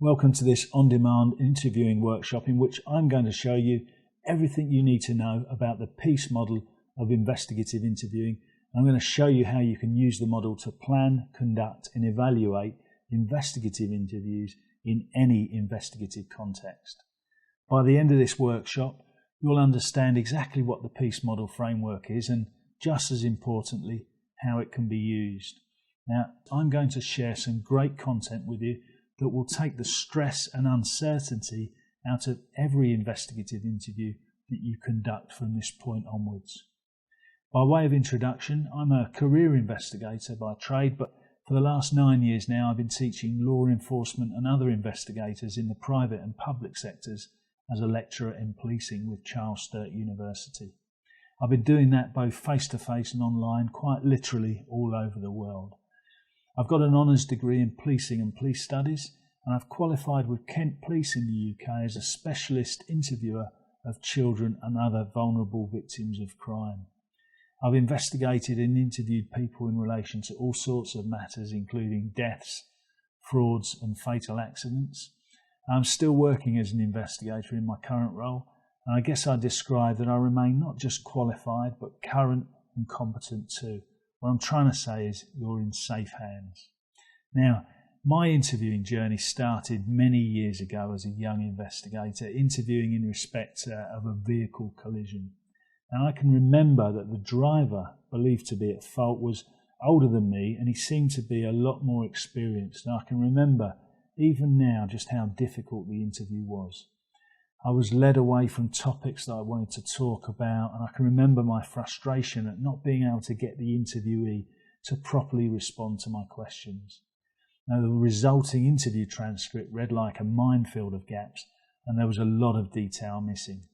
Welcome to this on-demand interviewing workshop in which I'm going to show you everything you need to know about the PEACE model of investigative interviewing. I'm going to show you how you can use the model to plan, conduct and evaluate investigative interviews in any investigative context. By the end of this workshop, you'll understand exactly what the PEACE model framework is and, just as importantly, how it can be used. Now, I'm going to share some great content with you that will take the stress and uncertainty out of every investigative interview that you conduct from this point onwards. By way of introduction, I'm a career investigator by trade, but for the last 9 years now I've been teaching law enforcement and other investigators in the private and public sectors as a lecturer in policing with Charles Sturt University. I've been doing that both face-to-face and online, quite literally all over the world. I've got an honours degree in policing and police studies, and I've qualified with Kent Police in the UK as a specialist interviewer of children and other vulnerable victims of crime. I've investigated and interviewed people in relation to all sorts of matters, including deaths, frauds and fatal accidents. I'm still working as an investigator in my current role, and I guess I'd describe that I remain not just qualified but current and competent too. What I'm trying to say is you're in safe hands. Now, my interviewing journey started many years ago as a young investigator, interviewing in respect of a vehicle collision. Now, I can remember that the driver, believed to be at fault, was older than me and he seemed to be a lot more experienced. And I can remember, even now, just how difficult the interview was. I was led away from topics that I wanted to talk about, and I can remember my frustration at not being able to get the interviewee to properly respond to my questions. Now, the resulting interview transcript read like a minefield of gaps, and there was a lot of detail missing.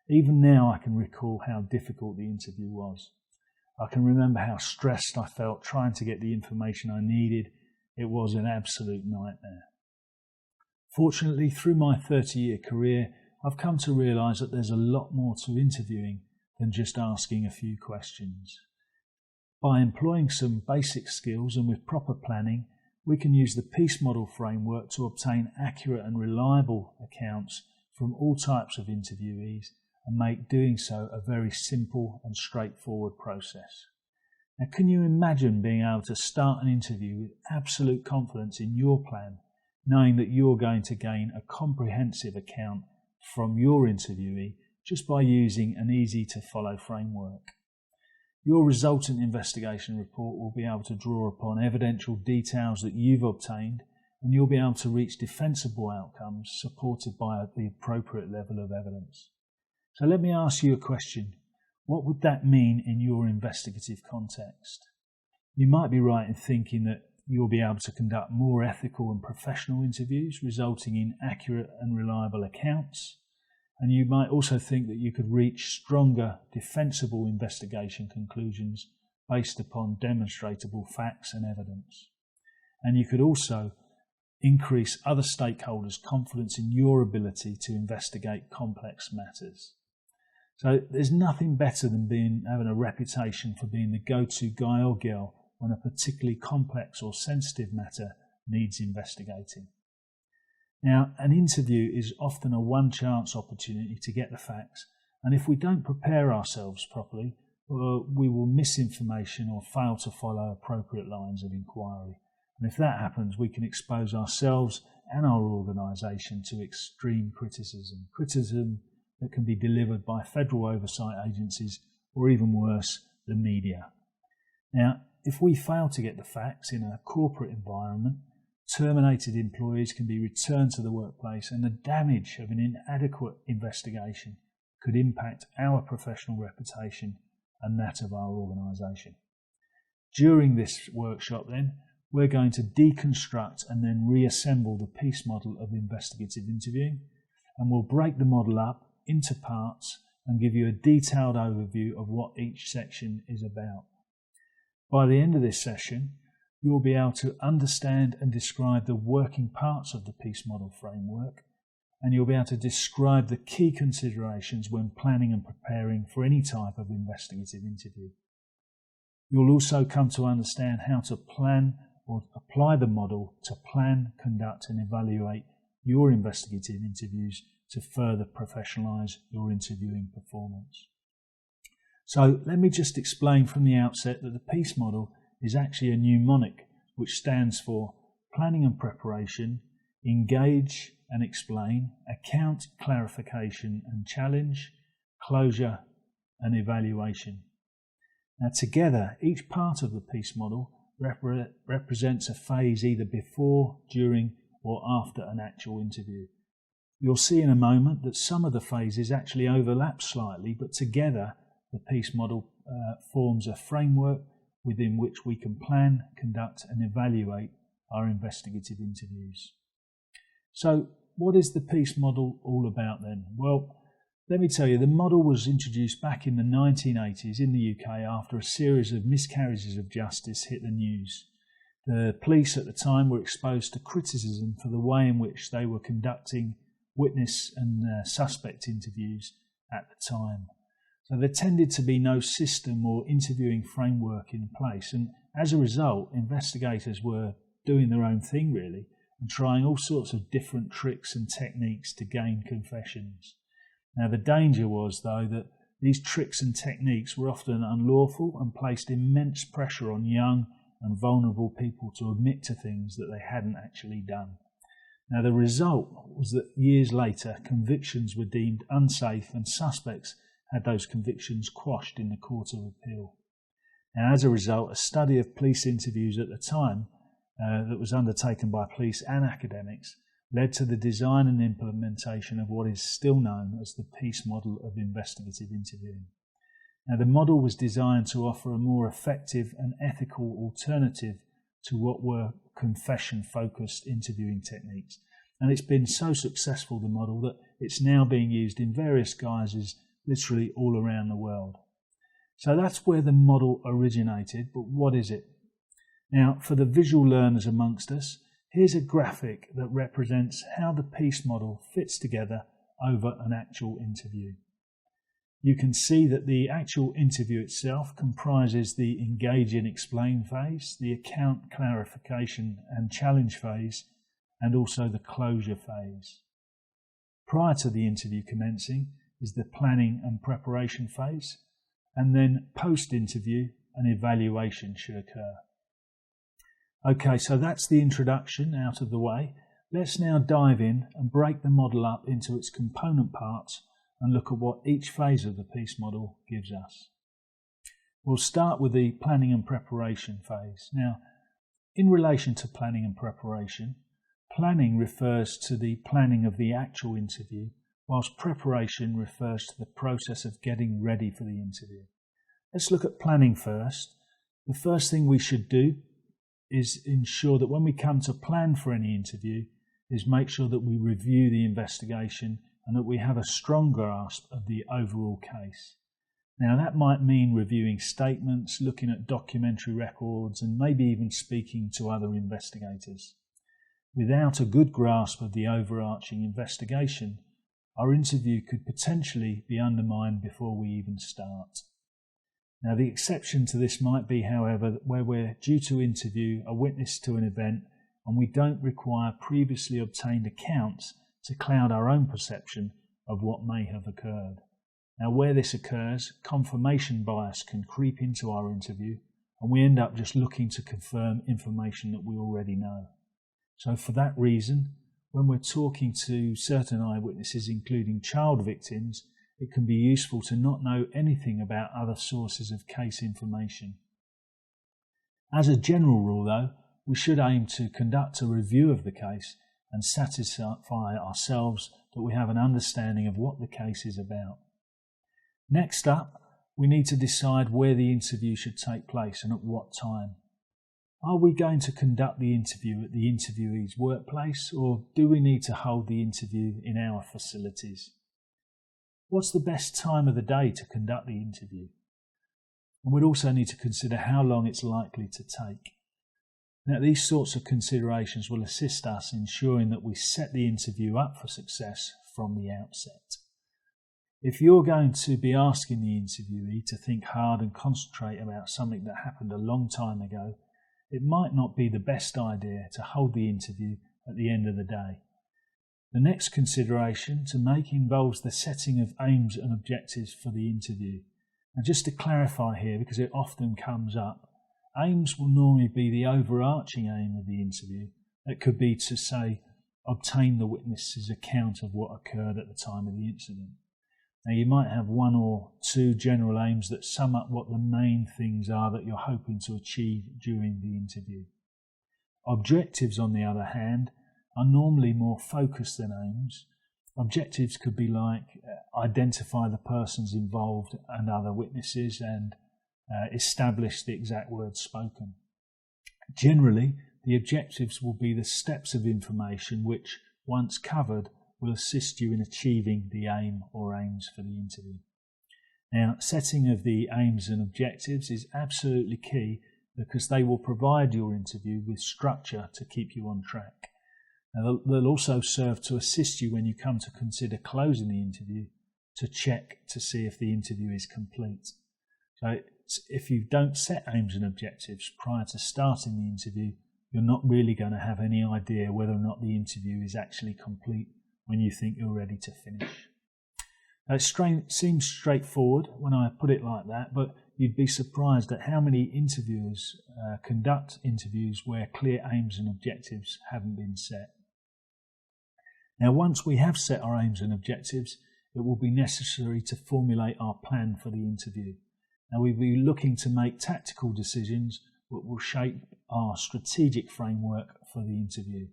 Even now I can recall how difficult the interview was. I can remember how stressed I felt trying to get the information I needed. It was an absolute nightmare. Fortunately, through my 30-year career, I've come to realise that there's a lot more to interviewing than just asking a few questions. By employing some basic skills and with proper planning, we can use the PEACE model framework to obtain accurate and reliable accounts from all types of interviewees and make doing so a very simple and straightforward process. Now, can you imagine being able to start an interview with absolute confidence in your plan, knowing that you're going to gain a comprehensive account from your interviewee just by using an easy-to-follow framework? Your resultant investigation report will be able to draw upon evidential details that you've obtained, and you'll be able to reach defensible outcomes supported by the appropriate level of evidence. So let me ask you a question. What would that mean in your investigative context? You might be right in thinking that you'll be able to conduct more ethical and professional interviews, resulting in accurate and reliable accounts. And you might also think that you could reach stronger, defensible investigation conclusions based upon demonstrable facts and evidence. And you could also increase other stakeholders' confidence in your ability to investigate complex matters. So there's nothing better than having a reputation for being the go-to guy or girl when a particularly complex or sensitive matter needs investigating. Now, an interview is often a one-chance opportunity to get the facts, and if we don't prepare ourselves properly, we will miss information or fail to follow appropriate lines of inquiry. And if that happens, we can expose ourselves and our organisation to extreme criticism that can be delivered by federal oversight agencies or, even worse, the media. Now, if we fail to get the facts in a corporate environment, terminated employees can be returned to the workplace, and the damage of an inadequate investigation could impact our professional reputation and that of our organisation. During this workshop then, we're going to deconstruct and then reassemble the PEACE model of investigative interviewing, and we'll break the model up into parts and give you a detailed overview of what each section is about. By the end of this session, you'll be able to understand and describe the working parts of the PEACE model framework, and you'll be able to describe the key considerations when planning and preparing for any type of investigative interview. You'll also come to understand how to plan or apply the model to plan, conduct and evaluate your investigative interviews to further professionalise your interviewing performance. So let me just explain from the outset that the PEACE model is actually a mnemonic which stands for planning and preparation, engage and explain, account, clarification and challenge, closure and evaluation. Now together, each part of the PEACE model represents a phase either before, during or after an actual interview. You'll see in a moment that some of the phases actually overlap slightly, but together the PEACE model forms a framework within which we can plan, conduct and evaluate our investigative interviews. So what is the PEACE model all about then? Well, let me tell you, the model was introduced back in the 1980s in the UK after a series of miscarriages of justice hit the news. The police at the time were exposed to criticism for the way in which they were conducting witness and suspect interviews at the time. So there tended to be no system or interviewing framework in place, and as a result, investigators were doing their own thing really and trying all sorts of different tricks and techniques to gain confessions. Now the danger was though that these tricks and techniques were often unlawful and placed immense pressure on young and vulnerable people to admit to things that they hadn't actually done. Now the result was that years later convictions were deemed unsafe and suspects had those convictions quashed in the Court of Appeal. Now as a result, a study of police interviews at the time that was undertaken by police and academics led to the design and implementation of what is still known as the PEACE model of investigative interviewing. Now the model was designed to offer a more effective and ethical alternative to what were confession-focused interviewing techniques. And it's been so successful, the model, that it's now being used in various guises literally all around the world. So that's where the model originated, but what is it? Now, for the visual learners amongst us, here's a graphic that represents how the PEACE model fits together over an actual interview. You can see that the actual interview itself comprises the engage and explain phase, the account, clarification and challenge phase, and also the closure phase. Prior to the interview commencing is the planning and preparation phase, and then post-interview an evaluation should occur. Okay, so that's the introduction out of the way. Let's now dive in and break the model up into its component parts and look at what each phase of the PEACE model gives us. We'll start with the planning and preparation phase. Now, in relation to planning and preparation, planning refers to the planning of the actual interview, whilst preparation refers to the process of getting ready for the interview. Let's look at planning first. The first thing we should do is ensure that when we come to plan for any interview, is make sure that we review the investigation and that we have a strong grasp of the overall case. Now that might mean reviewing statements, looking at documentary records and maybe even speaking to other investigators. Without a good grasp of the overarching investigation, our interview could potentially be undermined before we even start. Now the exception to this might be, however, where we're due to interview a witness to an event and we don't require previously obtained accounts to cloud our own perception of what may have occurred. Now where this occurs, confirmation bias can creep into our interview and we end up just looking to confirm information that we already know. So for that reason, when we're talking to certain eyewitnesses, including child victims, it can be useful to not know anything about other sources of case information. As a general rule though, we should aim to conduct a review of the case and satisfy ourselves that we have an understanding of what the case is about. Next up, we need to decide where the interview should take place and at what time. Are we going to conduct the interview at the interviewee's workplace, or do we need to hold the interview in our facilities? What's the best time of the day to conduct the interview? And we'd also need to consider how long it's likely to take. Now, these sorts of considerations will assist us in ensuring that we set the interview up for success from the outset. If you're going to be asking the interviewee to think hard and concentrate about something that happened a long time ago, it might not be the best idea to hold the interview at the end of the day. The next consideration to make involves the setting of aims and objectives for the interview. And just to clarify here, because it often comes up, aims will normally be the overarching aim of the interview. It could be to say, obtain the witness's account of what occurred at the time of the incident. Now you might have one or two general aims that sum up what the main things are that you're hoping to achieve during the interview. Objectives, on the other hand, are normally more focused than aims. Objectives could be like identify the persons involved and other witnesses and establish the exact words spoken. Generally, the objectives will be the steps of information which, once covered, will assist you in achieving the aim or aims for the interview. Now, setting of the aims and objectives is absolutely key because they will provide your interview with structure to keep you on track. Now, they'll also serve to assist you when you come to consider closing the interview to check to see if the interview is complete. So if you don't set aims and objectives prior to starting the interview, you're not really going to have any idea whether or not the interview is actually complete when you think you're ready to finish. Now, it seems straightforward when I put it like that, but you'd be surprised at how many interviewers conduct interviews where clear aims and objectives haven't been set. Now, once we have set our aims and objectives, it will be necessary to formulate our plan for the interview. Now, we'll be looking to make tactical decisions that will shape our strategic framework for the interview.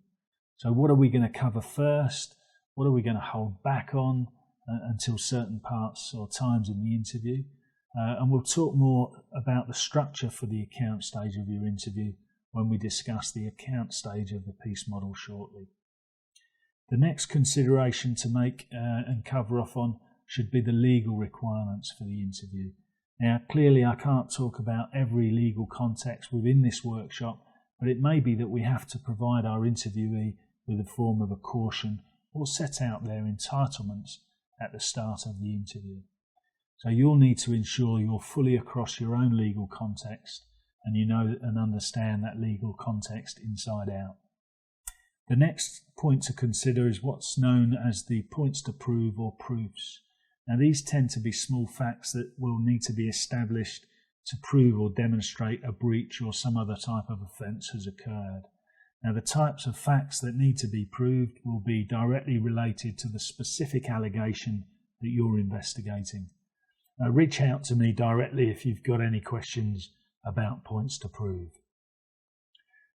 So what are we going to cover first? What are we going to hold back on until certain parts or times in the interview? And we'll talk more about the structure for the account stage of your interview when we discuss the account stage of the piece model shortly. The next consideration to make and cover off on should be the legal requirements for the interview. Now, clearly I can't talk about every legal context within this workshop, but it may be that we have to provide our interviewee with a form of a caution or set out their entitlements at the start of the interview. So you'll need to ensure you're fully across your own legal context and you know and understand that legal context inside out. The next point to consider is what's known as the points to prove or proofs. Now these tend to be small facts that will need to be established to prove or demonstrate a breach or some other type of offence has occurred. Now the types of facts that need to be proved will be directly related to the specific allegation that you're investigating. Reach out to me directly if you've got any questions about points to prove.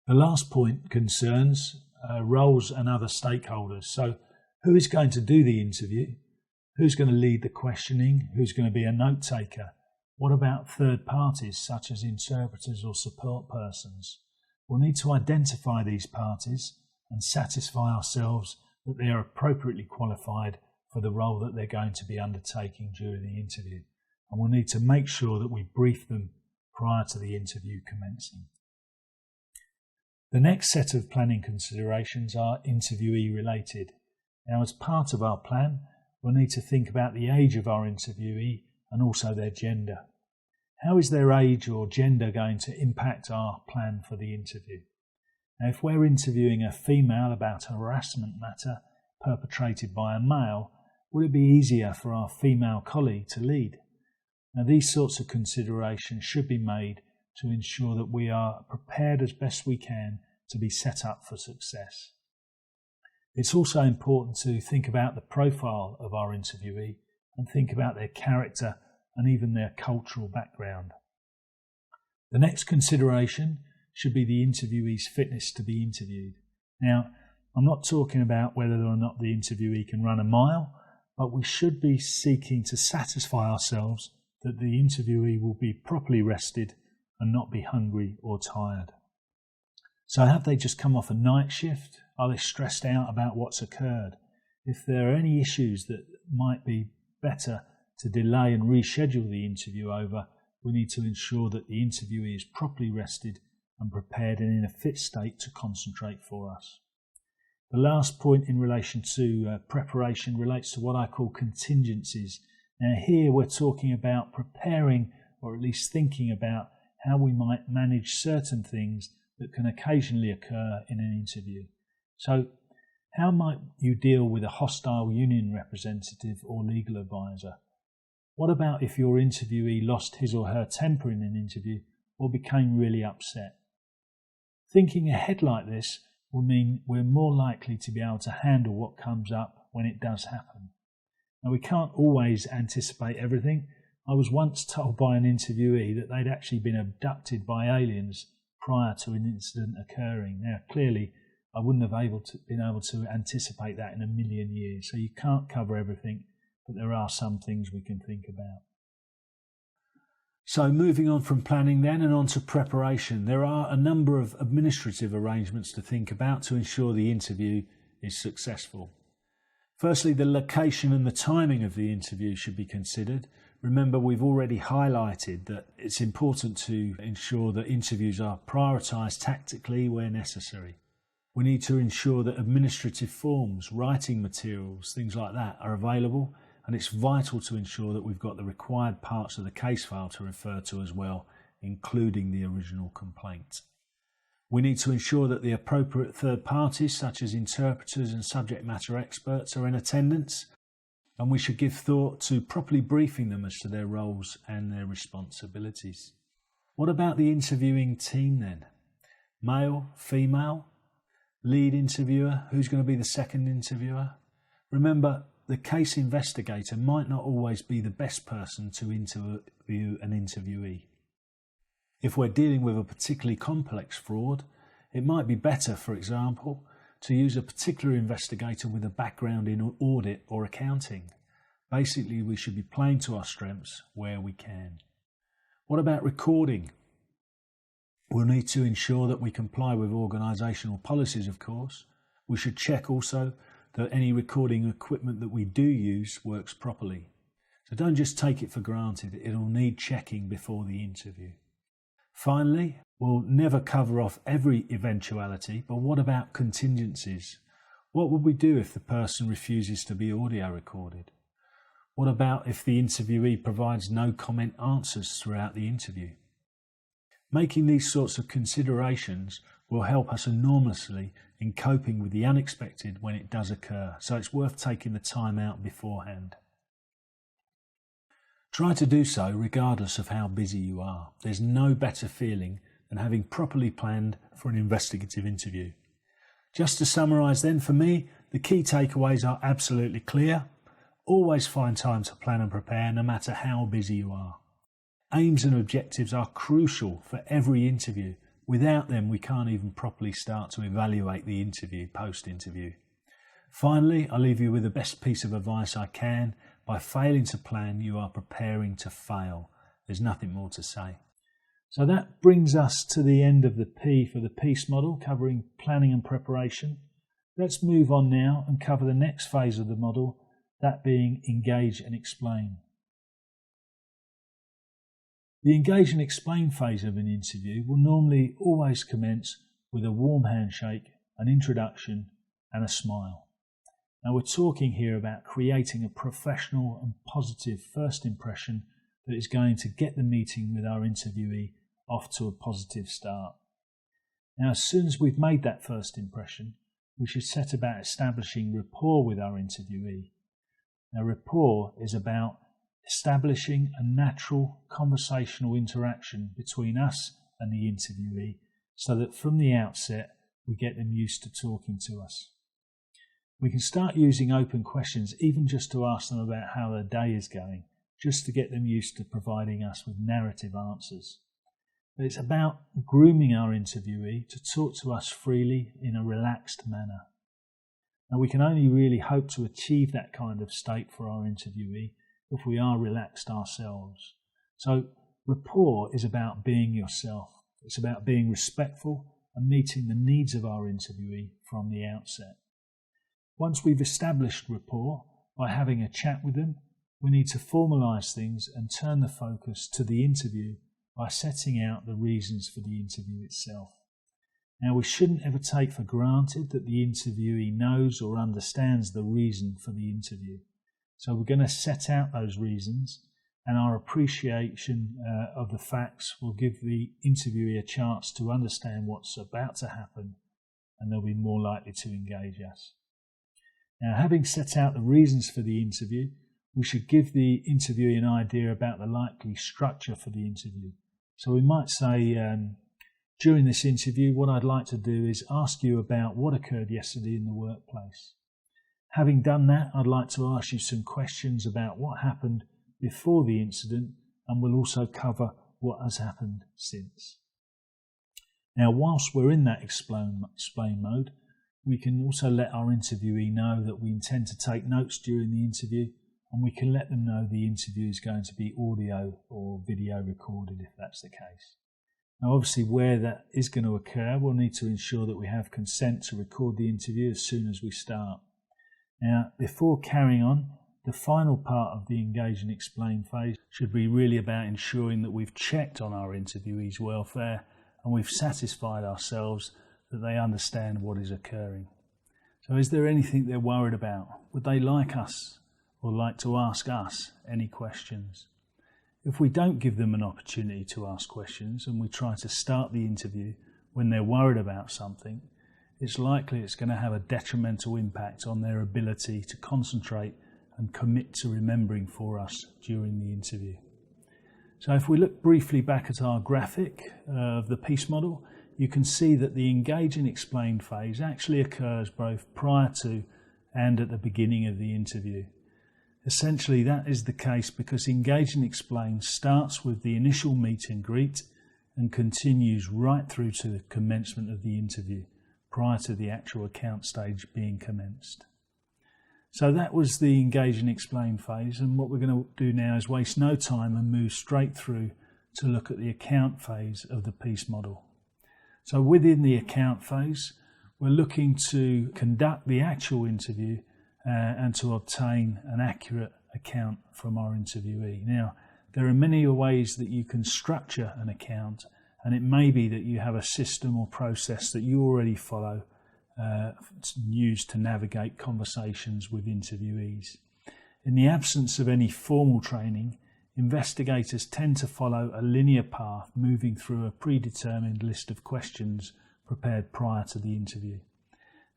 The last point concerns roles and other stakeholders. So who is going to do the interview? Who's going to lead the questioning? Who's going to be a note taker? What about third parties such as interpreters or support persons? We'll need to identify these parties and satisfy ourselves that they are appropriately qualified for the role that they're going to be undertaking during the interview. And we'll need to make sure that we brief them prior to the interview commencing. The next set of planning considerations are interviewee related. Now, as part of our plan, we'll need to think about the age of our interviewee and also their gender. How is their age or gender going to impact our plan for the interview? Now, if we're interviewing a female about a harassment matter perpetrated by a male, will it be easier for our female colleague to lead? Now, these sorts of considerations should be made to ensure that we are prepared as best we can to be set up for success. It's also important to think about the profile of our interviewee and think about their character and even their cultural background. The next consideration should be the interviewee's fitness to be interviewed. Now, I'm not talking about whether or not the interviewee can run a mile, but we should be seeking to satisfy ourselves that the interviewee will be properly rested and not be hungry or tired. So have they just come off a night shift? Are they stressed out about what's occurred? If there are any issues that might be better to delay and reschedule the interview over, we need to ensure that the interviewee is properly rested and prepared and in a fit state to concentrate for us. The last point in relation to preparation relates to what I call contingencies. Now here we're talking about preparing, or at least thinking about how we might manage certain things that can occasionally occur in an interview. So How might you deal with a hostile union representative or legal advisor? What about if your interviewee lost his or her temper in an interview or became really upset? Thinking ahead like this will mean we're more likely to be able to handle what comes up when it does happen. Now, we can't always anticipate everything. I was once told by an interviewee that they'd actually been abducted by aliens prior to an incident occurring. Now, clearly, I wouldn't have been able to anticipate that in a million years. So you can't cover everything, but there are some things we can think about. So moving on from planning then and on to preparation, there are a number of administrative arrangements to think about to ensure the interview is successful. Firstly, the location and the timing of the interview should be considered. Remember, we've already highlighted that it's important to ensure that interviews are prioritised tactically where necessary. We need to ensure that administrative forms, writing materials, things like that are available, and it's vital to ensure that we've got the required parts of the case file to refer to as well, including the original complaint. We need to ensure that the appropriate third parties, such as interpreters and subject matter experts, are in attendance, and we should give thought to properly briefing them as to their roles and their responsibilities. What about the interviewing team then? Male, female, lead interviewer, who's going to be the second interviewer? Remember, the case investigator might not always be the best person to interview an interviewee. If we're dealing with a particularly complex fraud, it might be better, for example, to use a particular investigator with a background in audit or accounting. Basically, we should be playing to our strengths where we can. What about recording? We'll need to ensure that we comply with organisational policies, of course. We should check also that any recording equipment that we do use works properly. So don't just take it for granted, it'll need checking before the interview. Finally, we'll never cover off every eventuality, but what about contingencies? What would we do if the person refuses to be audio recorded? What about if the interviewee provides no comment answers throughout the interview? Making these sorts of considerations will help us enormously in coping with the unexpected when it does occur, so it's worth taking the time out beforehand. Try to do so regardless of how busy you are. There's no better feeling than having properly planned for an investigative interview. Just to summarise then, for me, the key takeaways are absolutely clear. Always find time to plan and prepare, no matter how busy you are. Aims and objectives are crucial for every interview. Without them, we can't even properly start to evaluate the interview, post-interview. Finally, I'll leave you with the best piece of advice I can. By failing to plan, you are preparing to fail. There's nothing more to say. So that brings us to the end of the P for the PEACE model, covering planning and preparation. Let's move on now and cover the next phase of the model, that being engage and explain. The engage and explain phase of an interview will normally always commence with a warm handshake, an introduction and a smile. Now we're talking here about creating a professional and positive first impression that is going to get the meeting with our interviewee off to a positive start. Now as soon as we've made that first impression, we should set about establishing rapport with our interviewee. Now rapport is about establishing a natural conversational interaction between us and the interviewee so that from the outset we get them used to talking to us. We can start using open questions, even just to ask them about how their day is going, just to get them used to providing us with narrative answers. But it's about grooming our interviewee to talk to us freely in a relaxed manner. Now we can only really hope to achieve that kind of state for our interviewee if we are relaxed ourselves. So rapport is about being yourself. It's about being respectful and meeting the needs of our interviewee from the outset. Once we've established rapport by having a chat with them, we need to formalise things and turn the focus to the interview by setting out the reasons for the interview itself. Now we shouldn't ever take for granted that the interviewee knows or understands the reason for the interview. So we're going to set out those reasons, and our appreciation of the facts will give the interviewee a chance to understand what's about to happen, and they'll be more likely to engage us. Now, having set out the reasons for the interview, we should give the interviewee an idea about the likely structure for the interview. So we might say, during this interview, what I'd like to do is ask you about what occurred yesterday in the workplace. Having done that, I'd like to ask you some questions about what happened before the incident, and we'll also cover what has happened since. Now, whilst we're in that explain mode, we can also let our interviewee know that we intend to take notes during the interview, and we can let them know the interview is going to be audio or video recorded if that's the case. Now, obviously, where that is going to occur, we'll need to ensure that we have consent to record the interview as soon as we start. Now, before carrying on, the final part of the engage and explain phase should be really about ensuring that we've checked on our interviewee's welfare and we've satisfied ourselves that they understand what is occurring. So is there anything they're worried about? Would they like us or like to ask us any questions? If we don't give them an opportunity to ask questions and we try to start the interview when they're worried about something, it's likely it's going to have a detrimental impact on their ability to concentrate and commit to remembering for us during the interview. So if we look briefly back at our graphic of the PEACE model, you can see that the engage and explain phase actually occurs both prior to and at the beginning of the interview. Essentially, that is the case because engage and explain starts with the initial meet and greet and continues right through to the commencement of the interview, prior to the actual account stage being commenced. So that was the engage and explain phase, and what we're going to do now is waste no time and move straight through to look at the account phase of the PEACE model. So within the account phase, we're looking to conduct the actual interview and to obtain an accurate account from our interviewee. Now, there are many ways that you can structure an account, and it may be that you have a system or process that you already follow used to navigate conversations with interviewees. In the absence of any formal training, investigators tend to follow a linear path moving through a predetermined list of questions prepared prior to the interview.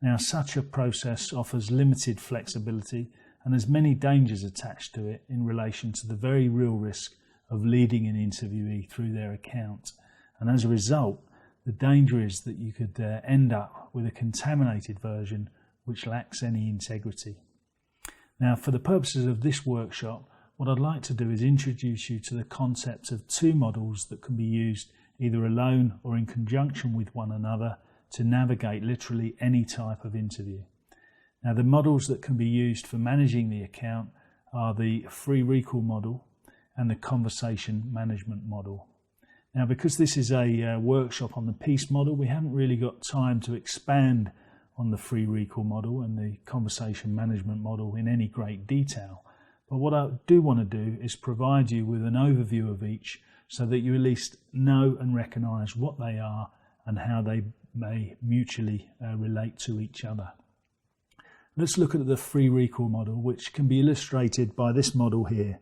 Now, such a process offers limited flexibility and has many dangers attached to it in relation to the very real risk of leading an interviewee through their account. And as a result, the danger is that you could end up with a contaminated version which lacks any integrity. Now, for the purposes of this workshop, what I'd like to do is introduce you to the concept of two models that can be used either alone or in conjunction with one another to navigate literally any type of interview. Now, the models that can be used for managing the account are the free recall model and the conversation management model. Now, because this is a workshop on the PEACE model, we haven't really got time to expand on the free recall model and the conversation management model in any great detail. But what I do want to do is provide you with an overview of each so that you at least know and recognise what they are and how they may mutually relate to each other. Let's look at the free recall model, which can be illustrated by this model here.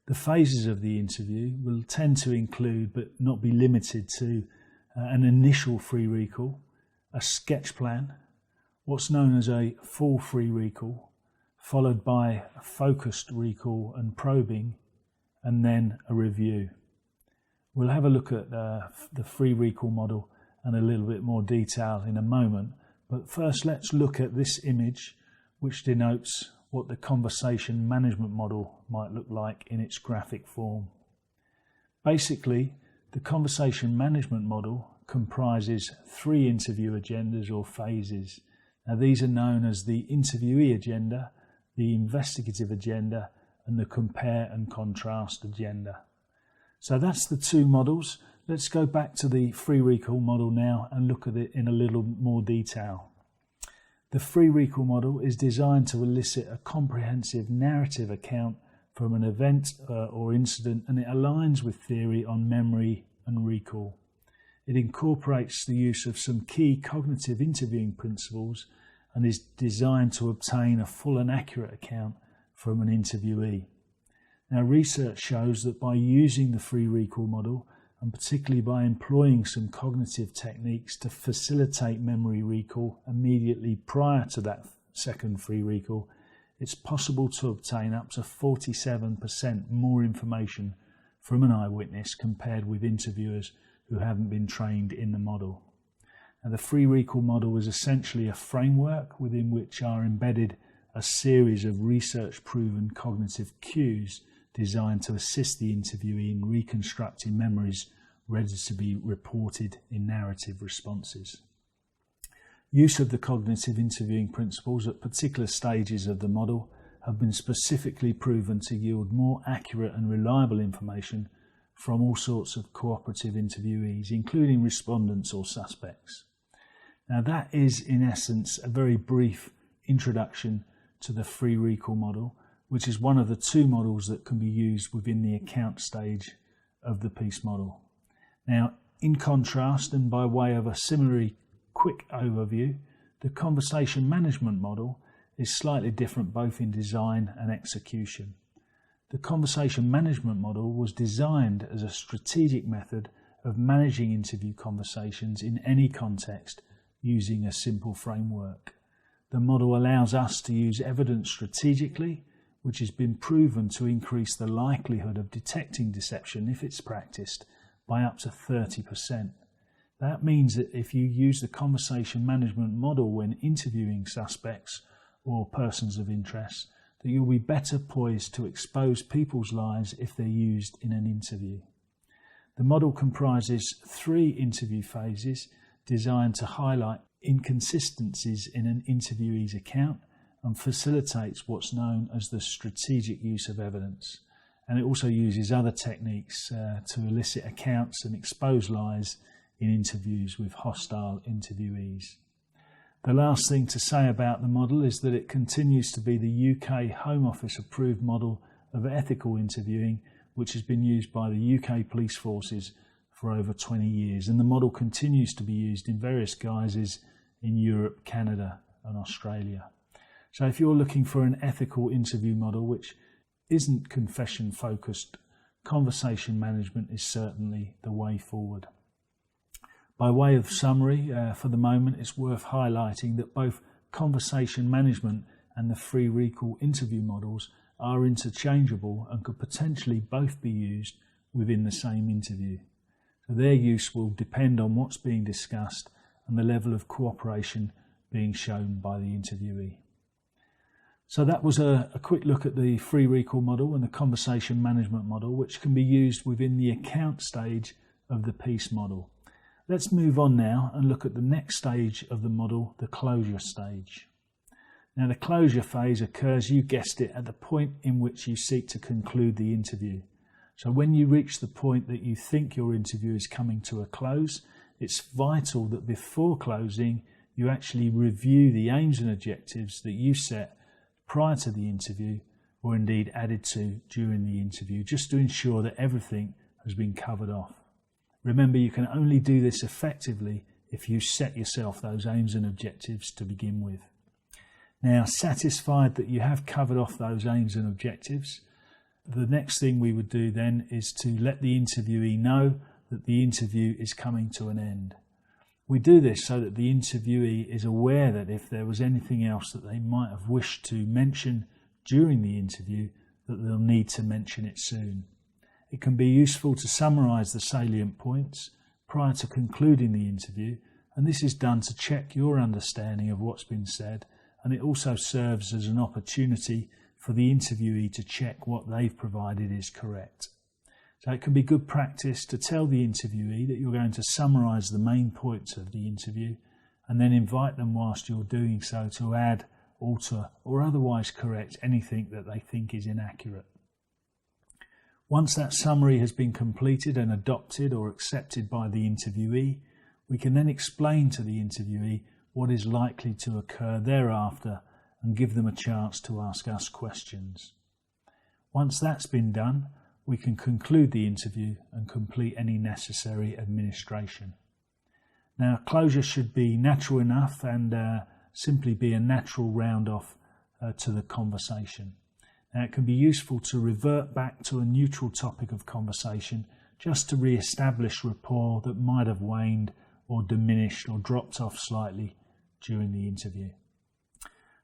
The phases of the interview will tend to include, but not be limited to, an initial free recall, a sketch plan, what's known as a full free recall, followed by a focused recall and probing, and then a review. We'll have a look at the free recall model and a little bit more detail in a moment, but first let's look at this image which denotes what the conversation management model might look like in its graphic form. Basically, the conversation management model comprises three interview agendas or phases. Now, these are known as the interviewee agenda, the investigative agenda, and the compare and contrast agenda. So that's the two models. Let's go back to the free recall model now and look at it in a little more detail. The free recall model is designed to elicit a comprehensive narrative account from an event or incident, and it aligns with theory on memory and recall. It incorporates the use of some key cognitive interviewing principles and is designed to obtain a full and accurate account from an interviewee. Now, research shows that by using the free recall model, and particularly by employing some cognitive techniques to facilitate memory recall immediately prior to that second free recall, it's possible to obtain up to 47% more information from an eyewitness compared with interviewers who haven't been trained in the model. Now, the free recall model is essentially a framework within which are embedded a series of research-proven cognitive cues designed to assist the interviewee in reconstructing memories ready to be reported in narrative responses. Use of the cognitive interviewing principles at particular stages of the model have been specifically proven to yield more accurate and reliable information from all sorts of cooperative interviewees, including respondents or suspects. Now, that is, in essence, a very brief introduction to the free recall model, which is one of the two models that can be used within the account stage of the PEACE model. Now, in contrast, and by way of a similarly quick overview, the conversation management model is slightly different both in design and execution. The conversation management model was designed as a strategic method of managing interview conversations in any context using a simple framework. The model allows us to use evidence strategically, which has been proven to increase the likelihood of detecting deception if it's practiced by up to 30%. That means that if you use the conversation management model when interviewing suspects or persons of interest, that you'll be better poised to expose people's lies if they're used in an interview. The model comprises 3 interview phases designed to highlight inconsistencies in an interviewee's account and facilitates what's known as the strategic use of evidence. And it also uses other techniques to elicit accounts and expose lies in interviews with hostile interviewees. The last thing to say about the model is that it continues to be the UK Home Office approved model of ethical interviewing, which has been used by the UK police forces for over 20 years, and the model continues to be used in various guises in Europe, Canada and Australia. So if you're looking for an ethical interview model which isn't confession focused, conversation management is certainly the way forward. By way of summary, for the moment, it's worth highlighting that both conversation management and the free recall interview models are interchangeable and could potentially both be used within the same interview. So their use will depend on what's being discussed and the level of cooperation being shown by the interviewee. So that was a quick look at the free recall model and the conversation management model, which can be used within the account stage of the PEACE model. Let's move on now and look at the next stage of the model, the closure stage. Now, the closure phase occurs, you guessed it, at the point in which you seek to conclude the interview. So when you reach the point that you think your interview is coming to a close, it's vital that before closing, you actually review the aims and objectives that you set prior to the interview, or indeed added to during the interview, just to ensure that everything has been covered off. Remember, you can only do this effectively if you set yourself those aims and objectives to begin with. Now, satisfied that you have covered off those aims and objectives, the next thing we would do then is to let the interviewee know that the interview is coming to an end. We do this so that the interviewee is aware that if there was anything else that they might have wished to mention during the interview, that they'll need to mention it soon. It can be useful to summarise the salient points prior to concluding the interview, and this is done to check your understanding of what's been said, and it also serves as an opportunity for the interviewee to check what they've provided is correct. So it can be good practice to tell the interviewee that you're going to summarise the main points of the interview and then invite them whilst you're doing so to add, alter or otherwise correct anything that they think is inaccurate. Once that summary has been completed and adopted or accepted by the interviewee, we can then explain to the interviewee what is likely to occur thereafter and give them a chance to ask us questions. Once that's been done, we can conclude the interview and complete any necessary administration. Now, closure should be natural enough and simply be a natural round off to the conversation. Now, it can be useful to revert back to a neutral topic of conversation just to re-establish rapport that might have waned or diminished or dropped off slightly during the interview.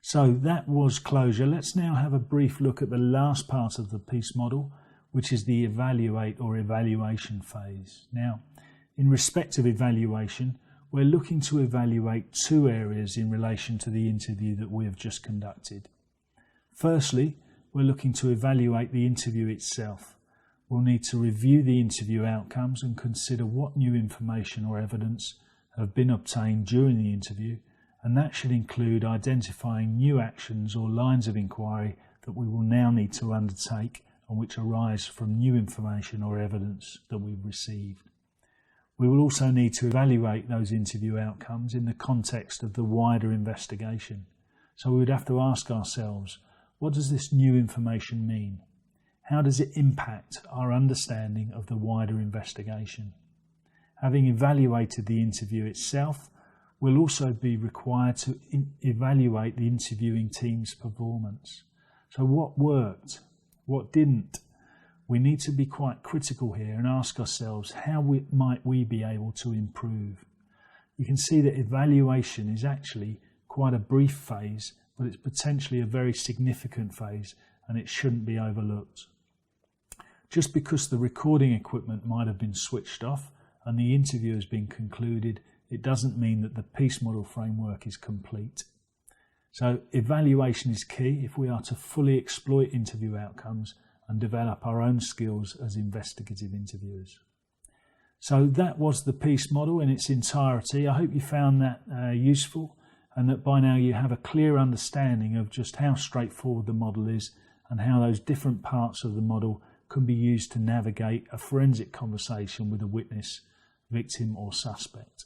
So that was closure. Let's now have a brief look at the last part of the PEACE model, which is the evaluate or evaluation phase. Now, in respect of evaluation, we're looking to evaluate two areas in relation to the interview that we have just conducted. Firstly, we're looking to evaluate the interview itself. We'll need to review the interview outcomes and consider what new information or evidence have been obtained during the interview, and that should include identifying new actions or lines of inquiry that we will now need to undertake and which arise from new information or evidence that we've received. We will also need to evaluate those interview outcomes in the context of the wider investigation. So we would have to ask ourselves, what does this new information mean? How does it impact our understanding of the wider investigation? Having evaluated the interview itself, we'll also be required to evaluate the interviewing team's performance. So what worked? What didn't? We need to be quite critical here and ask ourselves, how might we be able to improve? You can see that evaluation is actually quite a brief phase, but it's potentially a very significant phase, and it shouldn't be overlooked. Just because the recording equipment might have been switched off and the interview has been concluded, it doesn't mean that the PEACE model framework is complete. So evaluation is key if we are to fully exploit interview outcomes and develop our own skills as investigative interviewers. So that was the PEACE model in its entirety. I hope you found that useful, and that by now you have a clear understanding of just how straightforward the model is and how those different parts of the model can be used to navigate a forensic conversation with a witness, victim or suspect.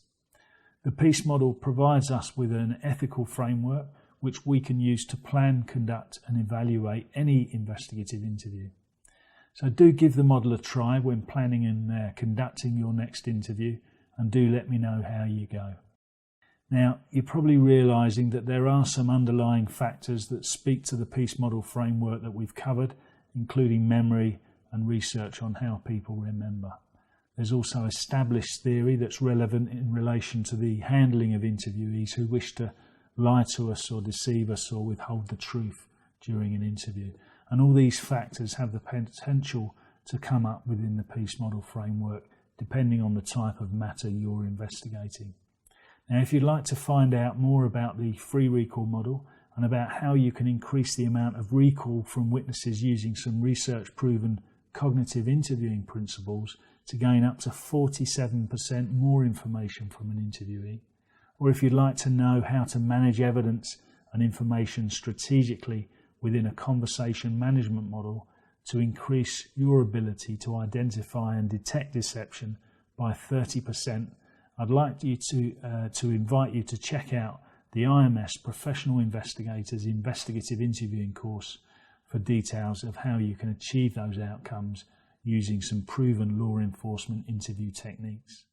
The PEACE model provides us with an ethical framework which we can use to plan, conduct and evaluate any investigative interview. So do give the model a try when planning and conducting your next interview, and do let me know how you go. Now, you're probably realising that there are some underlying factors that speak to the PEACE model framework that we've covered, including memory and research on how people remember. There's also established theory that's relevant in relation to the handling of interviewees who wish to lie to us or deceive us or withhold the truth during an interview. And all these factors have the potential to come up within the PEACE model framework, depending on the type of matter you're investigating. Now, if you'd like to find out more about the free recall model and about how you can increase the amount of recall from witnesses using some research-proven cognitive interviewing principles to gain up to 47% more information from an interviewee, or if you'd like to know how to manage evidence and information strategically within a conversation management model to increase your ability to identify and detect deception by 30%, I'd like you to invite you to check out the IMS Professional Investigators Investigative Interviewing course for details of how you can achieve those outcomes using some proven law enforcement interview techniques.